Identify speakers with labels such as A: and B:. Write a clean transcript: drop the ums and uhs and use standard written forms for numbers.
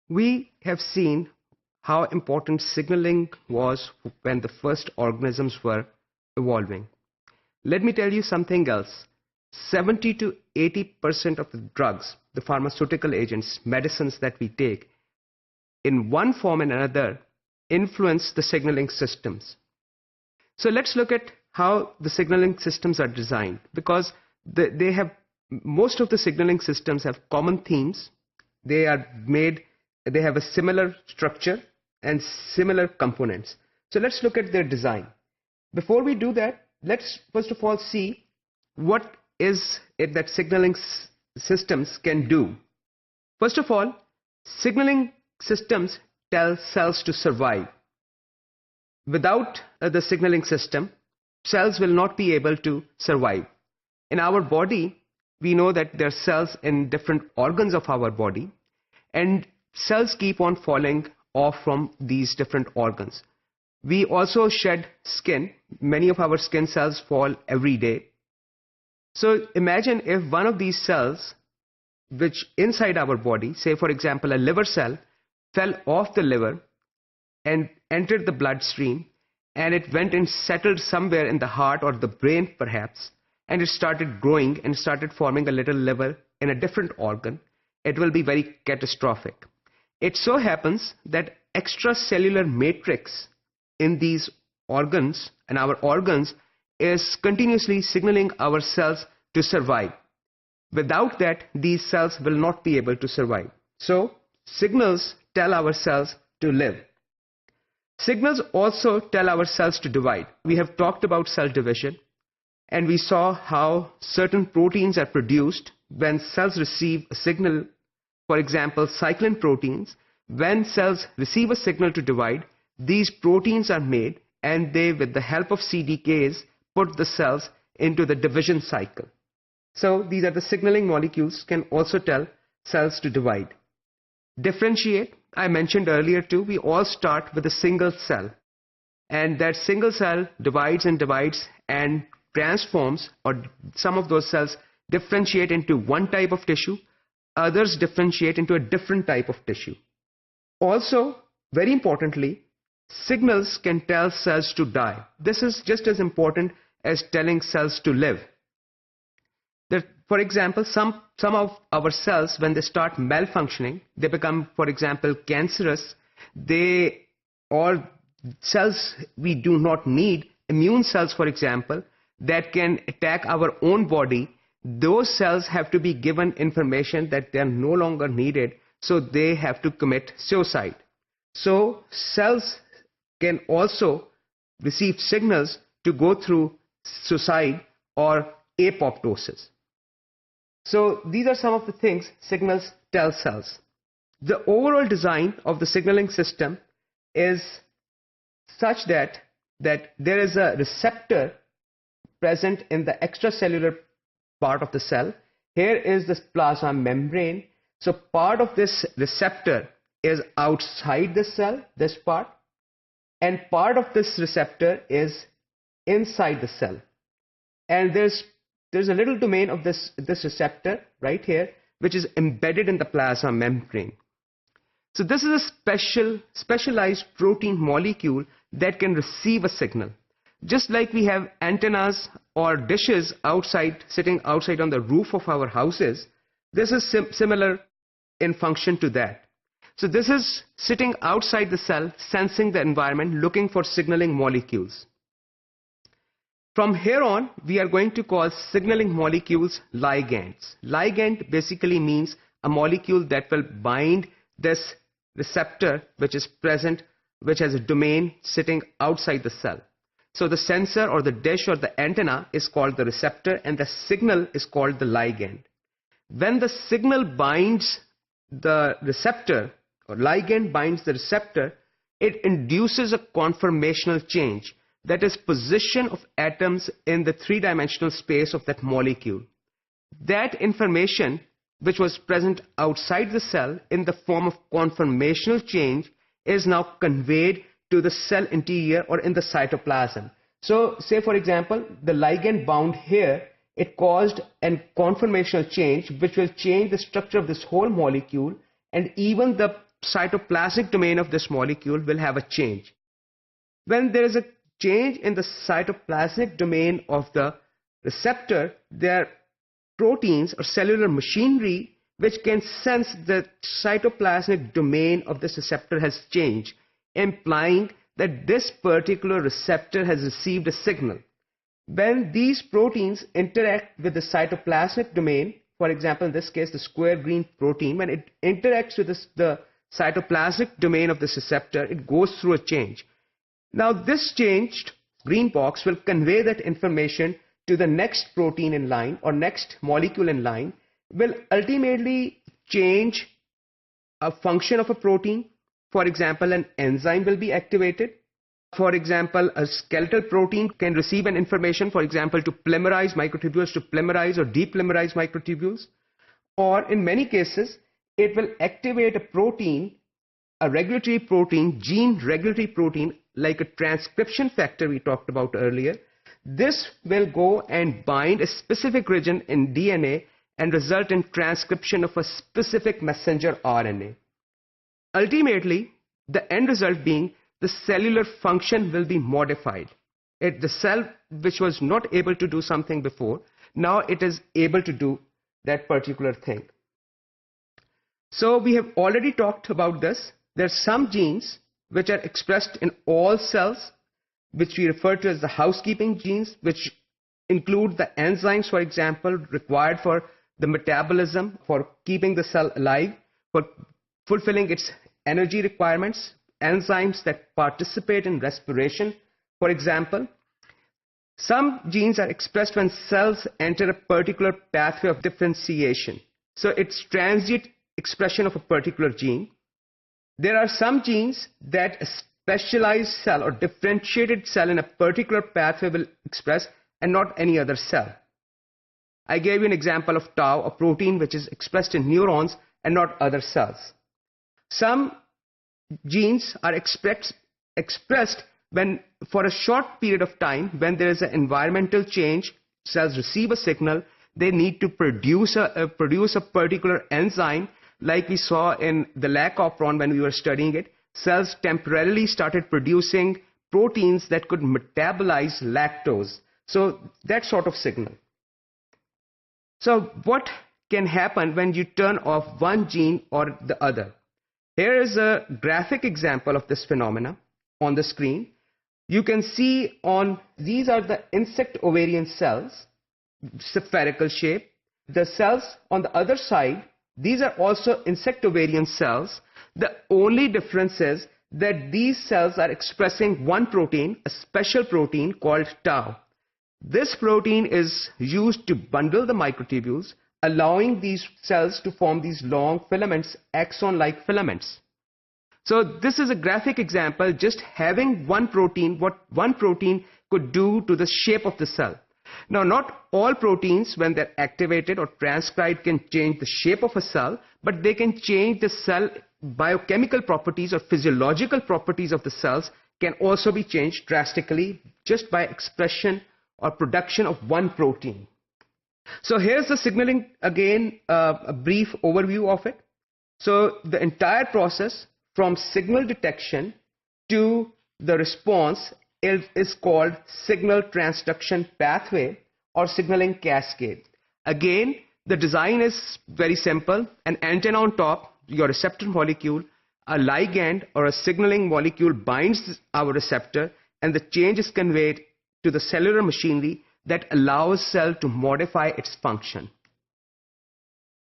A: We have seen how important signaling was when the first organisms were evolving. Let me tell you something else. 70 to 80% of the drugs, the pharmaceutical agents, medicines that we take, in one form and another, influence the signaling systems. So let's look at how the signaling systems are designed, because most of the signaling systems have common themes. They have a similar structure and similar components. So let's look at their design. Before we do that, let's first of all see what is it that signaling systems can do. First of all, signaling systems tell cells to survive. Without the signaling system, cells will not be able to survive. In our body, we know that there are cells in different organs of our body, and cells keep on falling off from these different organs. We also shed skin. Many of our skin cells fall every day. So imagine if one of these cells, which inside our body, say for example a liver cell, fell off the liver and entered the bloodstream, and it went and settled somewhere in the heart or the brain perhaps, and it started growing and started forming a little liver in a different organ, it will be very catastrophic. It so happens that extracellular matrix in these organs and our organs is continuously signaling our cells to survive. Without that, these cells will not be able to survive. So signals tell our cells to live. Signals also tell our cells to divide. We have talked about cell division, and we saw how certain proteins are produced when cells receive a signal. For example, cyclin proteins. When cells receive a signal to divide, these proteins are made, and they, with the help of CDKs, put the cells into the division cycle. So these are the signaling molecules can also tell cells to divide. Differentiate, I mentioned earlier too, we all start with a single cell, and that single cell divides and transforms, or some of those cells differentiate into one type of tissue, others differentiate into a different type of tissue. Also, very importantly, signals can tell cells to die. This is just as important as telling cells to live. For example, some of our cells, when they start malfunctioning, they become, for example, cancerous. Or cells we do not need, immune cells, for example, that can attack our own body, those cells have to be given information that they are no longer needed, so they have to commit suicide. So cells can also receive signals to go through suicide or apoptosis. So these are some of the things signals tell cells. The overall design of the signaling system is such that there is a receptor present in the extracellular part of the cell. Here is this plasma membrane. So part of this receptor is outside the cell, this part, and part of this receptor is inside the cell. And there's a little domain of this receptor right here, which is embedded in the plasma membrane. So this is a specialized protein molecule that can receive a signal. Just like we have antennas or dishes sitting outside on the roof of our houses, this is similar in function to that. So this is sitting outside the cell, sensing the environment, looking for signaling molecules. From here on, we are going to call signaling molecules ligands. Ligand basically means a molecule that will bind this receptor which is present, which has a domain sitting outside the cell. So the sensor or the dish or the antenna is called the receptor, and the signal is called the ligand. When the signal binds the receptor, or ligand binds the receptor, it induces a conformational change. That is position of atoms in the three-dimensional space of that molecule. That information, which was present outside the cell in the form of conformational change, is now conveyed to the cell interior or in the cytoplasm. So say for example, the ligand bound here, it caused a conformational change which will change the structure of this whole molecule, and even the cytoplasmic domain of this molecule will have a change. When there is a change in the cytoplasmic domain of the receptor, there are proteins or cellular machinery which can sense the cytoplasmic domain of this receptor has changed, implying that this particular receptor has received a signal. When these proteins interact with the cytoplasmic domain, for example, in this case, the square green protein, when it interacts with the cytoplasmic domain of this receptor, it goes through a change. Now, this changed green box will convey that information to the next protein in line or next molecule in line, will ultimately change a function of a protein. For example, an enzyme will be activated. For example, a skeletal protein can receive an information, for example, to polymerize microtubules, to polymerize or depolymerize microtubules. Or in many cases, it will activate a protein, a regulatory protein, gene regulatory protein, like a transcription factor we talked about earlier. This will go and bind a specific region in DNA and result in transcription of a specific messenger RNA. Ultimately, the end result being the cellular function will be modified. The cell which was not able to do something before, now it is able to do that particular thing. So we have already talked about this. There are some genes which are expressed in all cells, which we refer to as the housekeeping genes, which include the enzymes, for example, required for the metabolism, for keeping the cell alive, for fulfilling its energy requirements, enzymes that participate in respiration, for example. Some genes are expressed when cells enter a particular pathway of differentiation. So it's transient expression of a particular gene. There are some genes that a specialized cell or differentiated cell in a particular pathway will express and not any other cell. I gave you an example of tau, a protein which is expressed in neurons and not other cells. Some genes are expressed when, for a short period of time, when there is an environmental change, cells receive a signal, they need to produce a particular enzyme, like we saw in the lac operon when we were studying it. Cells temporarily started producing proteins that could metabolize lactose. So that sort of signal. So what can happen when you turn off one gene or the other? Here is a graphic example of this phenomena on the screen. You can see these are the insect ovarian cells, spherical shape. The cells on the other side, these are also insect ovarian cells. The only difference is that these cells are expressing one protein, a special protein called tau. This protein is used to bundle the microtubules, allowing these cells to form these long filaments, axon-like filaments. So this is a graphic example, just having one protein, what one protein could do to the shape of the cell. Now, not all proteins, when they're activated or transcribed, can change the shape of a cell, but they can change the cell biochemical properties or physiological properties of the cells can also be changed drastically just by expression or production of one protein. So here's the signaling, again, a brief overview of it. So the entire process from signal detection to the response is called signal transduction pathway or signaling cascade. Again, the design is very simple. An antenna on top, your receptor molecule, a ligand or a signaling molecule binds our receptor, and the change is conveyed to the cellular machinery that allows cell to modify its function.